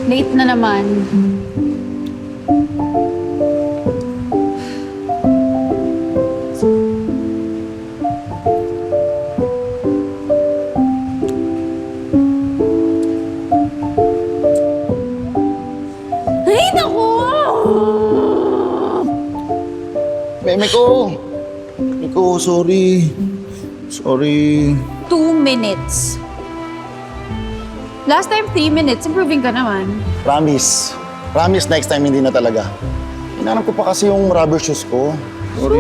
Late na naman. Ay, naku! Miko, sorry. Sorry. 2 minutes. Last time, 3 minutes. Improving ka naman. Promise. Promise next time hindi na talaga. Hinanap ko pa kasi yung rubber shoes ko. Sorry.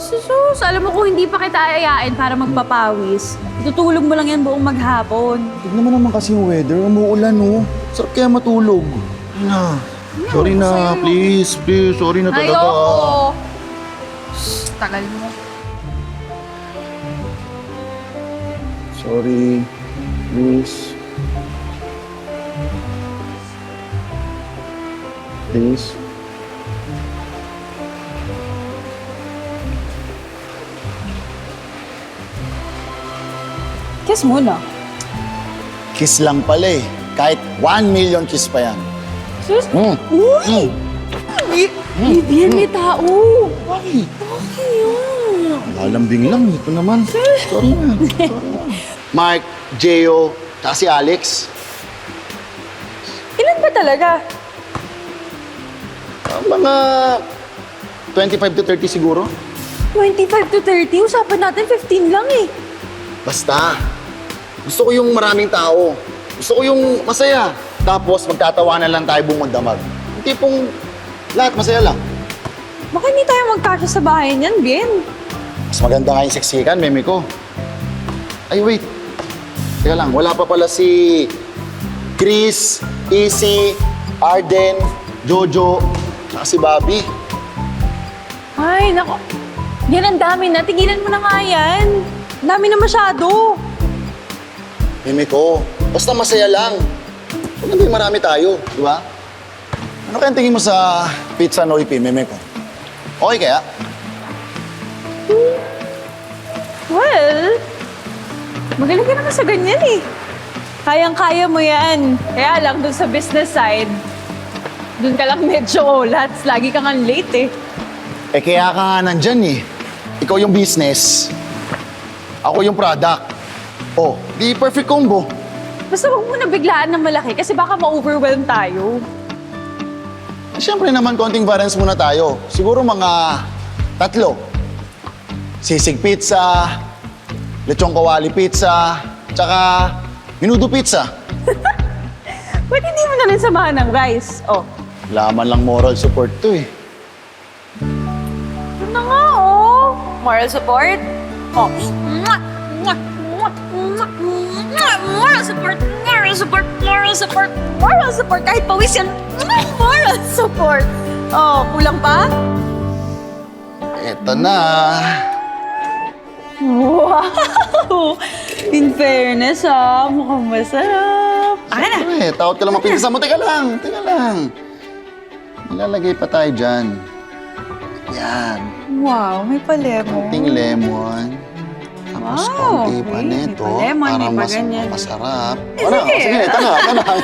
Sus! Alam mo kung hindi pa kita ayayain para magpapawis, itutulog mo lang yan buong maghapon. Tignan mo naman kasi yung weather. Umuulan, oh. Sarap kaya matulog. Ay na. Sorry na. sa'yo. Please. Sorry na talaga. Ayoko! Tagal mo. Sorry. Please. Please. Kiss muna. Kiss lang pala eh. Kahit 1 million kiss pa yan. Sus? Mm. Uy! Vivian, may tao! Bakit? Okay yun. Lalambing lang. Ito naman. Sorry na. Mark, Gio, tsaka si Alex. Ilan ba talaga? Mga 25 to 30 siguro. 25 to 30? Usapan natin 15 lang eh. Basta. Gusto ko yung maraming tao. Gusto ko yung masaya. Tapos magtatawanan lang tayo buong magdamag. Yung tipong lahat masaya lang. Baka hindi tayo magkasya sa bahay niyan, Bien. Mas maganda nga yung seksikan, meme ko. Ay, wait. Teka lang, wala pa pala si Chris, Easy, Arden, Jojo, saka si Bobby. Ay, nako. Yan ang dami na. Tigilan mo na nga yan. Ang dami na masyado. Meme ko, basta masaya lang. Huwag na marami tayo, di ba? Ano kaya tingin mo sa pizza noipi, meme ko? Okay kaya? Well, magaling ka naman sa ganyan eh. Kayang-kaya mo yan. Kaya lang dun sa business side, dun ka lang medyo olats. Lagi ka nga late eh. Eh kaya ka nga nandyan eh. Ikaw yung business, ako yung product. Oh, di perfect combo. Basta huwag mo na biglaan ng malaki kasi baka ma-overwhelm tayo. Siyempre naman, konting variance muna tayo. Siguro mga 3. Sisig pizza, lechong kawali pizza, tsaka menudo pizza. Ba't hindi mo na rin samahan ng rice? Oh, Laman lang moral support to eh. yun na nga oh. Moral support? Oh. Mwah! Mwah! Mwah! Mwah! Mwah! Moral support! Moral support! Moral support! Moral support! Kahit pawis yan, moral support! Oh, kulang pa? Eto na. Wow! In fairness mukhang masarap. Akin na! Eh, takot ka lang mapintisan mo. Teka lang. Ilalagay pa tayo dyan. Yan. Wow, may palemon. Konting lemon. Tapos Wow, konti pa okay. nito. May pa lemon, Para may pa mas ganyan. masarap. Sige. Sige, ito na.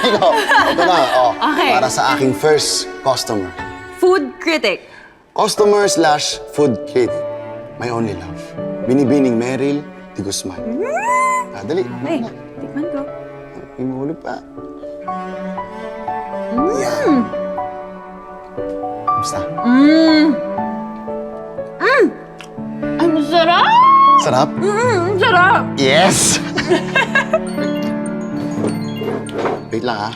Ikaw. Ito na. Oh, Okay. Para sa aking first customer. Food critic. Customer/food critic. My only love. Binibining Meryl de Guzman. Dali. Hey, tikman ko. Imulog pa. Yan. Basta. Ang sarap! Sarap? Ang sarap! Yes! Wait lang ah.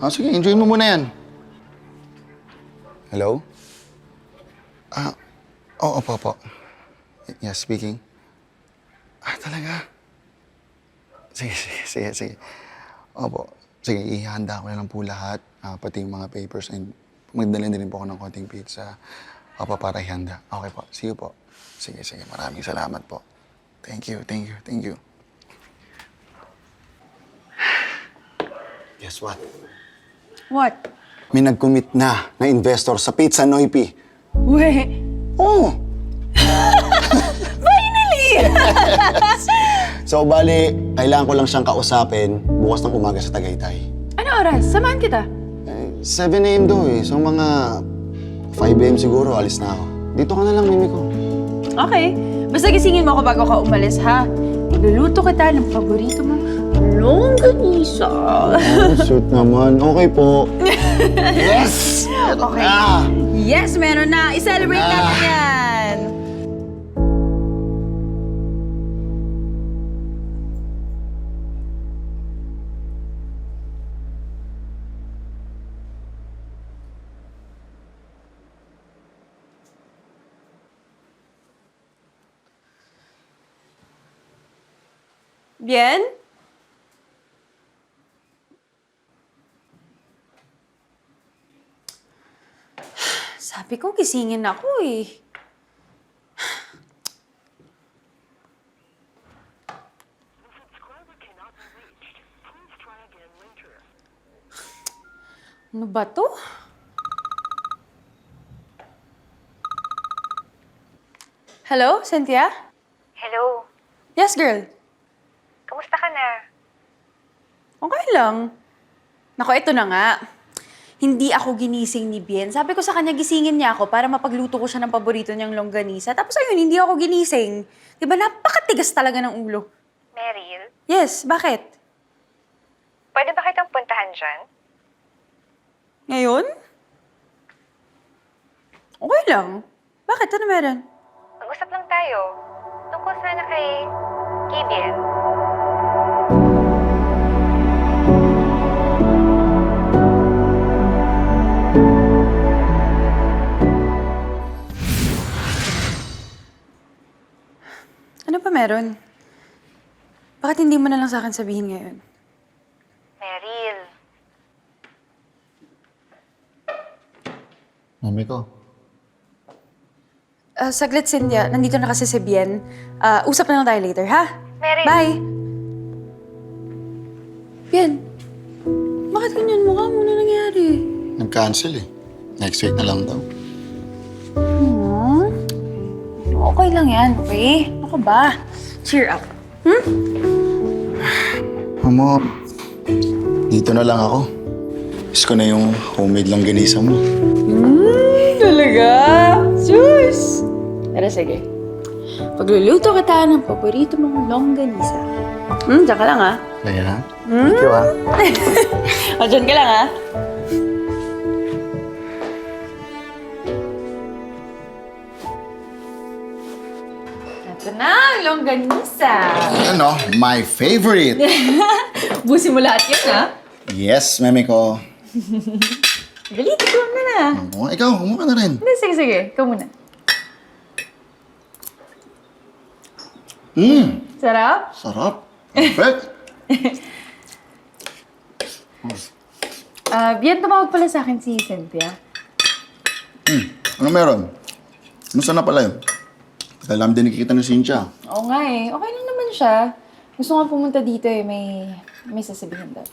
Sige, enjoy mo muna yan. Hello? Opo. Yes, speaking. Talaga? Sige. Opo. Sige, ihanda ko na lang po lahat. Pati yung mga papers and magdalhin din po ako ng konting pizza. Opo, para ihanda. Okay po. See you po. Sige. Maraming salamat po. Thank you. Guess what? What? may nag-commit na investor sa Pizza Noipi. We, Oo. finally! So, bali, kailangan ko lang siyang kausapin bukas ng umaga sa Tagaytay. Ano oras? Samahan kita. 7 a.m. daw eh. So, mga 5 a.m. siguro, alis na ako. Dito ka na lang, Mimi ko. Okay. Basta gisingin mo ako bago ka umalis, ha? Iluluto kita ng paborito mong longganisa. Oh, shoot naman. Okay po. Yes! Meron Okay. na. Yes, meron na. I-celebrate natin yan. Bien? Sabi ko, gisingin ako eh. Ano ba to? Hello, Cynthia? Hello, Yes, girl. kamusta ka na? Okay lang. Nako, ito na nga. Hindi ako ginising ni Bien. Sabi ko sa kanya, gisingin niya ako para mapagluto ko siya ng paborito niyang longganisa. Tapos ayun, hindi ako ginising. Diba, napakatigas talaga ng ulo. Meryl, Yes, bakit? pwede ba kitang puntahan dyan? Ngayon? Okay lang. Bakit? Ano meron? Mag-usap lang tayo. Tungkol sana kay Kibian. Ano pa meron? Bakit hindi mo na lang sa akin sabihin ngayon? Meryl, Mami ko. Saglit, Cynthia. Nandito na kasi si Bien. Usap na lang tayo later, ha? Meryl. Bye! Bien, bakit ganyan mukha mo na nangyari? Nag-cancel eh. Next week na lang daw. Okay lang yan, okay? Ako ba? Cheer up. Mamo, dito na lang ako. Miss ko na yung homemade langganisa mo. Talaga? Sus! Pero sige. Pagluluto kita ng paborito mong longganisa. Diyan ka lang, ha? Kaya, thank you ah. O, dyan ka lang, ha? Ito na, ang longganisa. Ano, my favorite. Busi mo lahat yan, ha? Yes, mami ko. Dali, tikman mo na. Oh, ikaw, kumuha ka na rin. Hindi, sige, sige. Ikaw muna. Sarap? Sarap. Perfect. Bien, tumawag pala sa akin si Cynthia. Ano meron? Kumusta na pala yun? Alam din nakikita ni Cynthia. Oo nga eh. Okay lang naman siya. Gusto nga pumunta dito eh. May sasabihin daw.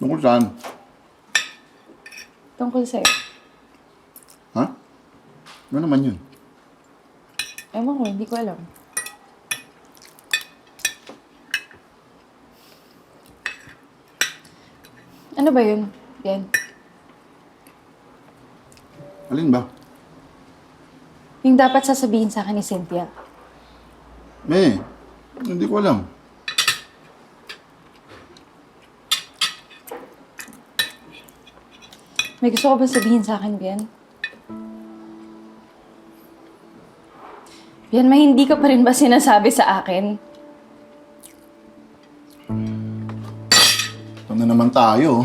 Tungkol saan? Tungkol sa'yo. Ha? Ano naman yun? Ewan ko, hindi ko alam. Ano ba yun, Bien? Alin ba? Yung dapat sasabihin sa akin ni Cynthia. Hindi ko alam. May gusto ko ba sabihin sa akin, Bien? Bien, may hindi ka pa rin ba sinasabi sa akin? Ito na naman tayo.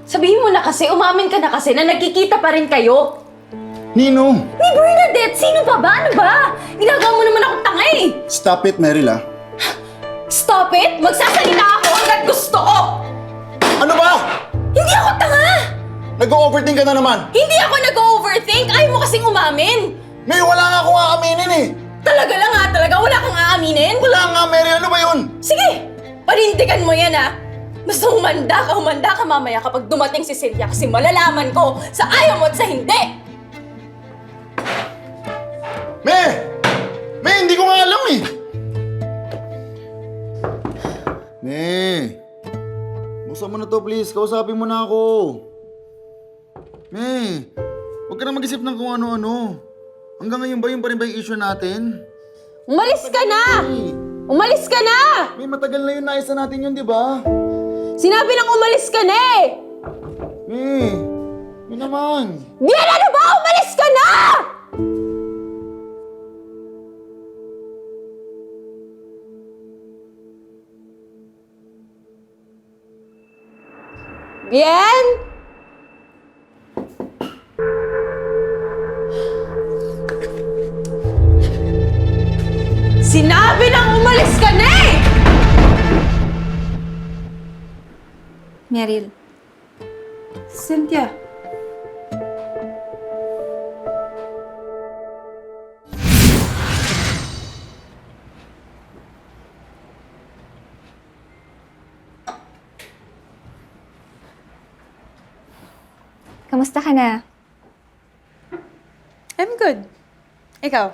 Sabihin mo na kasi, umamin ka na kasi na nagkikita pa rin kayo. Nino! Ni Bernadette, sino pa ba? Ano ba? Ginagawa mo naman akong tanga eh! Stop it, Meryl ah. Stop it! Magsasalita ako hanggat gusto ko! Ano ba? Hindi ako tanga! Nag-overthink ka na naman. Hindi ako nag-overthink! Ayaw mo kasing umamin! May wala nga akong aaminin eh. Talaga lang ha, talaga wala kang aaminin? Wala nga, Meryl. Ano ba yun? Sige! Panintikan mo yan ha! Basta humanda ka mamaya kapag dumating si Celia kasi malalaman ko sa ayaw mo at sa hindi! Me! Me, hindi ko nga alam eh! Me! Buksan mo na to please, kausapin mo na ako. Me! Huwag ka na mag-isip ng kung ano-ano. Hanggang ngayon ba yun pa rin ba yung issue natin? Umalis ka na! Me, Umalis ka na! me, matagal na yun, naisa natin yun, di ba? Sinabi lang umalis ka na eh! Me naman. Bien, ano ba? Umalis ka na! Bien? Sinabi lang umalis ka na eh! Meryl. Cynthia. Kamusta ka na? I'm good. Ikaw?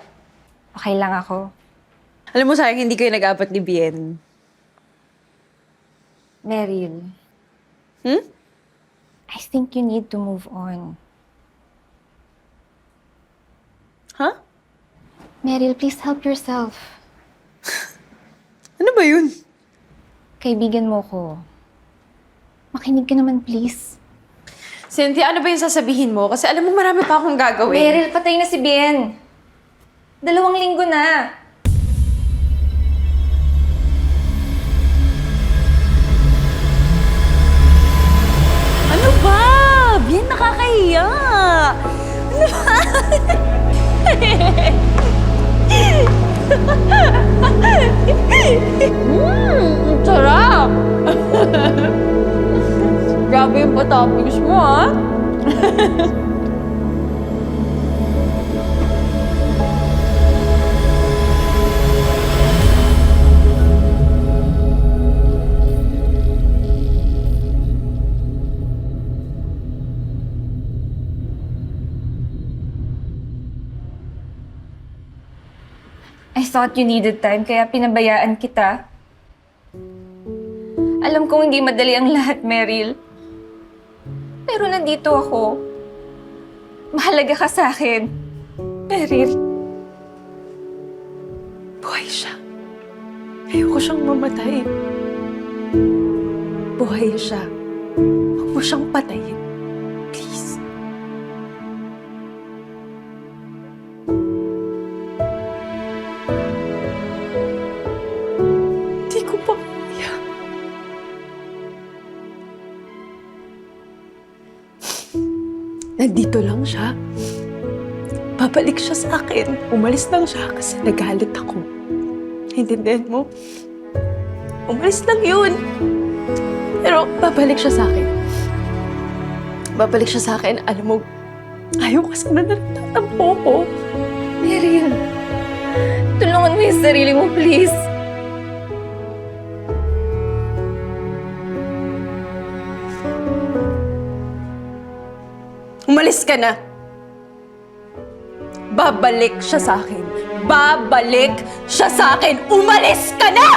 Okay lang ako. Alam mo, sayang hindi ko yung nag-apat ni Bien. Meryl, Hmm? I think you need to move on. Huh? Meryl, please help yourself. Ano ba yun? Kaibigan mo ko. Makinig ka naman, please. Cynthia, ano ba yung sasabihin mo? Kasi alam mo, marami pa akong gagawin. Meryl, patay na si Bien. 2 linggo na. Ano ba? Bien, nakakahiya. Ano ba? Ang sarap! Grabe yung pa-toppings mo, ha? I thought you needed time, kaya pinabayaan kita. Alam kong hindi madali ang lahat, Meryl. Pero nandito ako. Mahalaga ka sa akin. Meryl. Buhay siya. Ayoko siyang mamatay. Buhay siya. Huwag mo siyang patayin. Please. Hindi ko pa kaya. Nandito lang siya. Babalik siya sa akin. Umalis lang siya kasi nagalit ako. Naintindihan mo? Umalis lang yun. Pero babalik siya sa akin. Babalik siya sa akin. Alam mo, ayaw kasi na nagtatampo ko. Meryl. Tulungan mo yung sarili mo, please. Umalis ka na. Babalik siya sa akin. Babalik siya sa akin. Umalis ka na!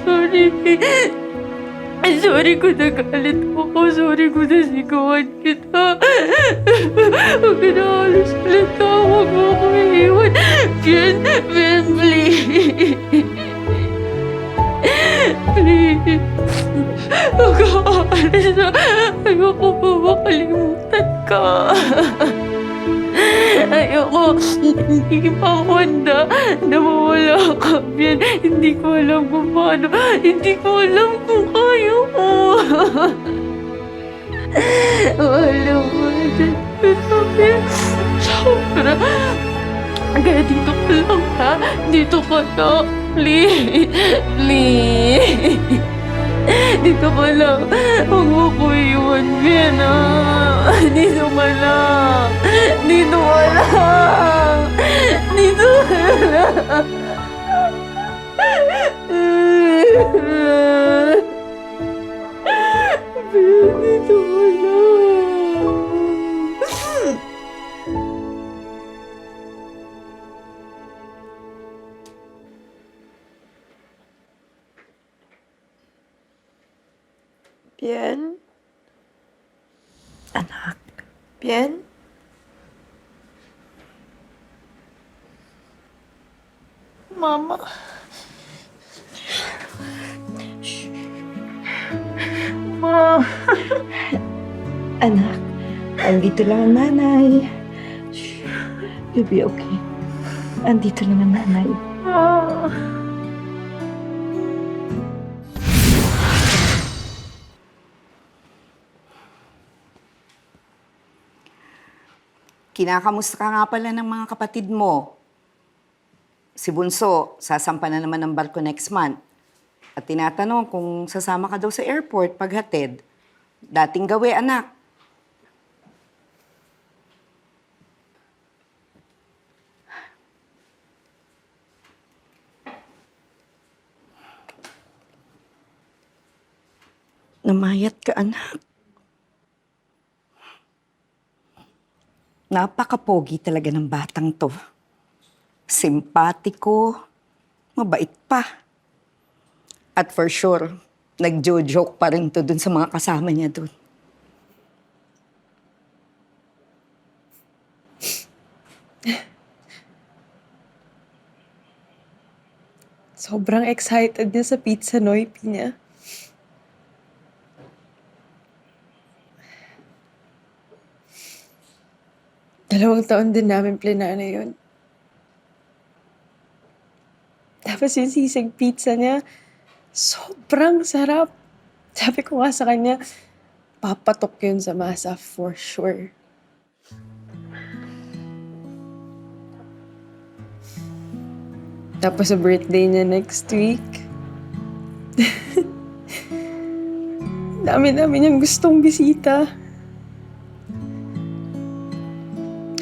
Sorry. Sorry kung nagalit ako. Sorry kung nasigawan kita. Huwag ka na alis ulit. Huwag mo ako iiwan. Bien, Bien, please. Please. Huwag ka aalis na. Ayoko pa makalimutan ka. Ayoko, hindi pa ako handa na mawala ka, Bien. Hindi ko alam kung paano. Hindi ko alam kung kaya ko. Wala mo na, Bien. Sobra. Kaya dito ka lang, ha? Dito ka na. Please. Please. Dito ka lang. Huwag mo ko iwan, Bien, ha? Dito ka lang. Dito ka lang. Dito ka lang. Bien, dito ka lang. Bien? Anak? Bien? Mama? Ma? Anak, andito lang ang nanay. Shh, you'll be okay. Andito lang ang nanay. Ma? Kinakamusta ka nga pala ng mga kapatid mo? Si Bunso, sasampa na naman ng barko next month. At tinatanong kung sasama ka daw sa airport paghatid. Dating gawi, anak. Namayat ka, anak. Napakapogi talaga ng batang to. Simpatiko, mabait pa. At for sure, nagjo-joke pa rin to dun sa mga kasama niya dun. Sobrang excited niya sa pizza Noipi niya. Dalawang taon din namin plinano yun. Tapos yung sisig pizza niya, sobrang sarap. Sabi ko nga sa kanya, papatok yun sa masa for sure. Tapos sa birthday niya next week, dami-dami niyang gustong bisita.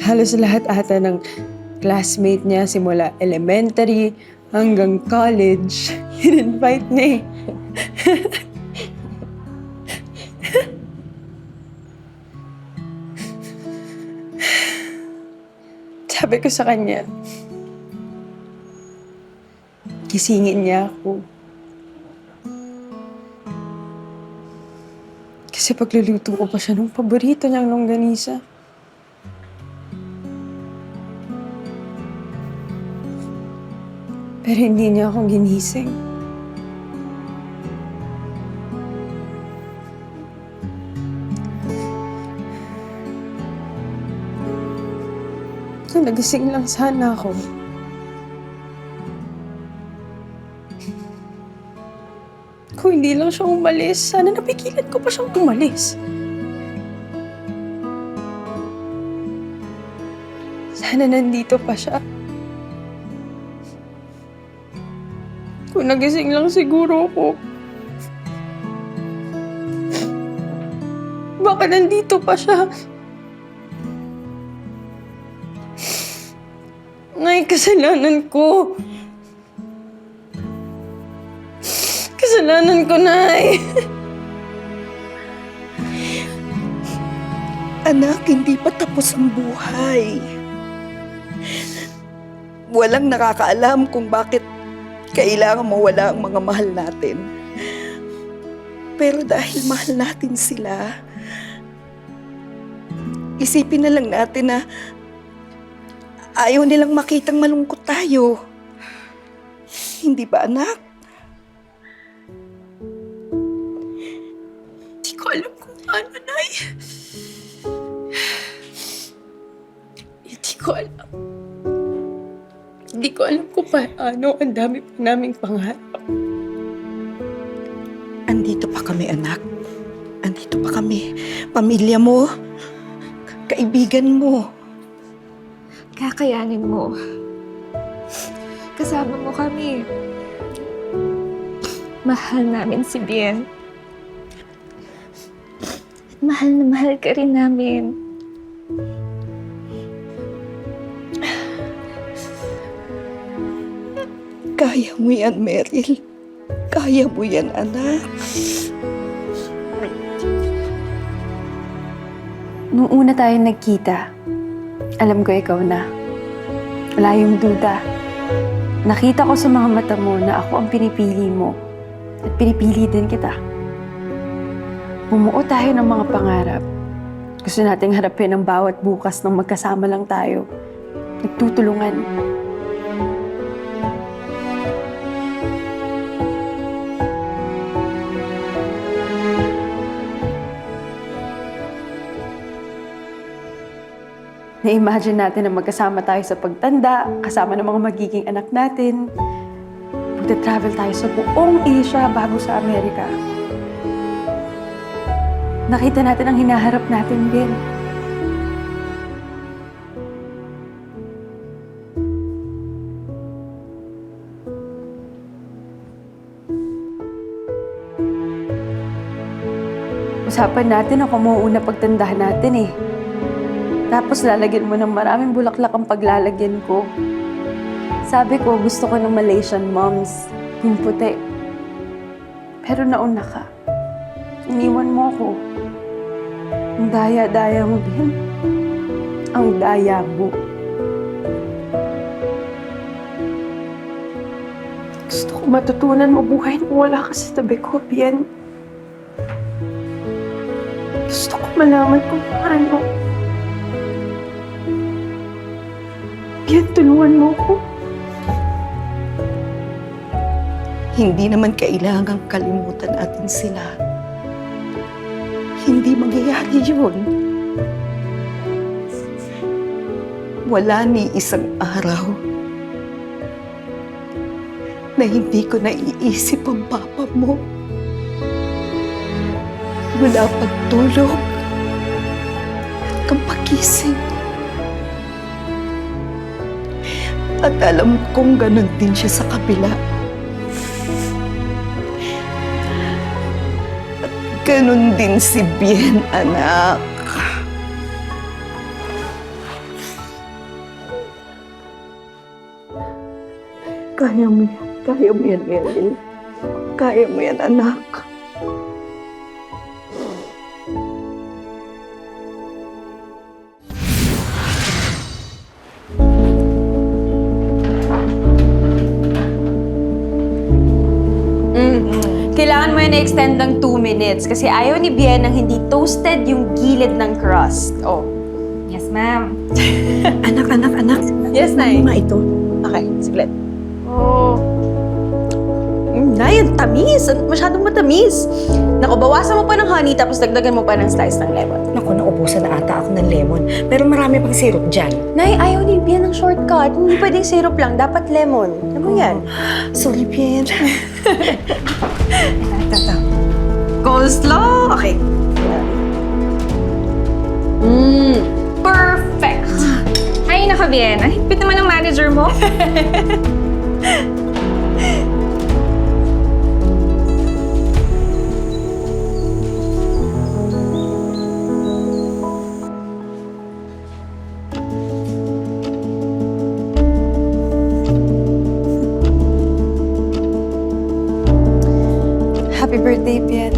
Halos lahat ata ng classmate niya simula elementary hanggang college, in-invite niya eh. Sabi ko sa kanya, gisingin niya ako. Kasi pagluluto ko pa siya ng paborito niyang longganisa. Pero hindi niya ako ginising. Kaya nagising lang sana ako. Kung hindi lang siya umalis, sana napigilan ko pa siyang umalis. Sana nandito pa siya. Kung nagising lang siguro ako. Baka nandito pa siya. Nay, kasalanan ko. Kasalanan ko, Nay. Anak, hindi pa tapos ang buhay. Walang nakakaalam kung bakit kailangan mawala ang mga mahal natin. Pero dahil mahal natin sila, isipin na lang natin na ayaw nilang makitang malungkot tayo. Hindi ba, anak? Hindi ko alam kung paano, Nay. Hindi ko alam. Hindi ko alam kung paano. Ang dami pa naming pangarap. Andito pa kami, anak. Andito pa kami. Pamilya mo, kaibigan mo. Kakayanin mo. Kasama mo kami. Mahal namin si Bien. At mahal na mahal ka rin namin. Kaya mo yan, Meryl. Kaya mo yan, anak. Nung una tayo nagkita, alam ko ikaw na. Wala yung duda. Nakita ko sa mga mata mo na ako ang pinipili mo. At pinipili din kita. Bumuo tayo ng mga pangarap. Gusto nating harapin ang bawat bukas nang magkasama lang tayo. Nagtutulungan. Na-imagine natin na magkasama tayo sa pagtanda, kasama ng mga magiging anak natin. Magta-travel tayo sa buong Asia bago sa Amerika. Nakita natin ang hinaharap natin din. Usapan natin ang kumuuna pagtandahan natin eh. Tapos lalagyan mo ng maraming bulaklak ang paglalagyan ko. Sabi ko, gusto ko ng Malaysian moms, yung puti. Pero nauna ka. Iniwan mo ko. Ang daya-daya mo, Bien. Ang daya mo. Gusto ko matutunan mabuhay nung wala ka sa tabi ko, Bien. Gusto ko malaman kung paano. Bien, tulungan mo ko. Hindi naman kailangang kalimutan natin sila. Hindi mangyayari yun. Wala ni isang araw na hindi ko naiisip ang papa mo. Mula pagtulog hanggang pagising. At alam kong ganun din siya sa kabila. At ganun din si Bien, anak. Kaya mo yan. Kaya mo yan, Meryl. Kaya mo yan, anak. Kailangan mo yan na-extend ng 2 minutes kasi ayaw ni Bien ng hindi toasted yung gilid ng crust. Oh. Yes, ma'am. Anak. Yes, Nay. Ano nga ito? Okay, siglit. Oh. Nay, ang tamis. Masyadong matamis. Naku, bawasan mo pa ng honey tapos dagdagan mo pa ng slice ng lemon. Naku, naubusan na ata ako ng lemon. Pero marami pang syrup dyan. Nay, ayaw ni Bien ng shortcut. Hindi pwedeng syrup lang. Dapat lemon. Ano mo yan? Sorry, Bien. Ito. Coleslaw? Okay. Perfect! Ay, naka, Bien. Ang higpit naman ng manager mo. Happy birthday, Bien.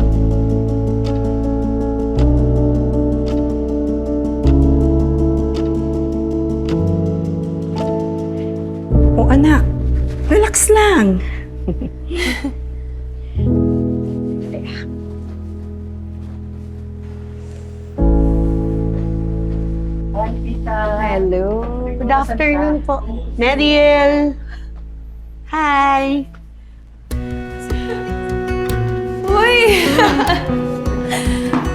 O anak, relax lang. Hello. Good afternoon po. Meryl! Hi! Uy!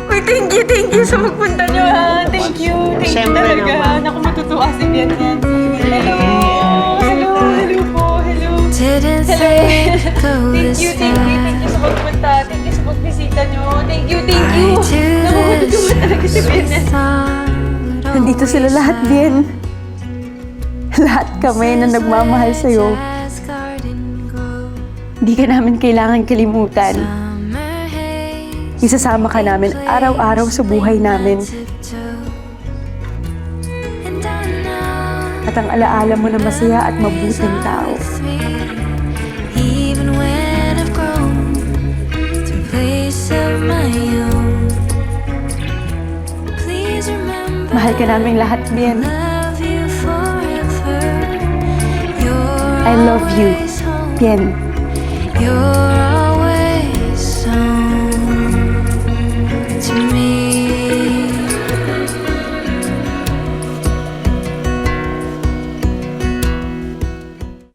Uy, thank you sa magpunta nyo, ha? Thank you Siyempre talaga. naman. Naku, matutuwa si Bian yan. Hello po, hello. Thank you sa magpunta. Thank you sa pagbisita nyo. Thank you. Naku, matutuwa talaga si Bian yan. Nandito sila lahat, Bien. Lahat kami na nagmamahal sa'yo. Hindi ka namin kailangan kalimutan. Isasama ka namin araw-araw sa buhay namin. At ang alaala mo na masaya at mabuting tao. Even when I've grown to a place of my own, please remember Mahal ka namin lahat, Bien. love you forever. You're I love you, always home. Bien. You're always home to me.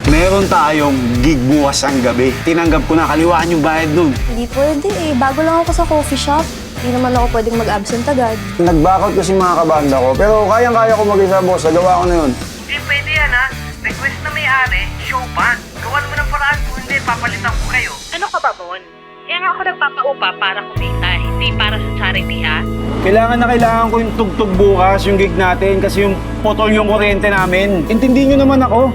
Meron tayong gig bukas ang gabi. Tinanggap ko na, kaliwaan yung bayad nun. Hindi pwede eh. Bago lang ako sa coffee shop. Hindi naman ako pwedeng mag-absent agad. Nag-backout kasi mga kabanda ko, pero kayang-kaya ko mag-isa, boss. Nagawa ko na yun. Hindi pwede yan ha. Request na may-ari, show pa. Gawan mo ng paraan kung hindi, papalitan ko kayo. Ano ka ba, Bon? Kaya nga ako nagpapaupa para kumita, hindi para sa charity ha. Kailangan ko yung tugtog bukas, yung gig natin, kasi yung potol yung kuryente namin. Intindihin nyo naman ako.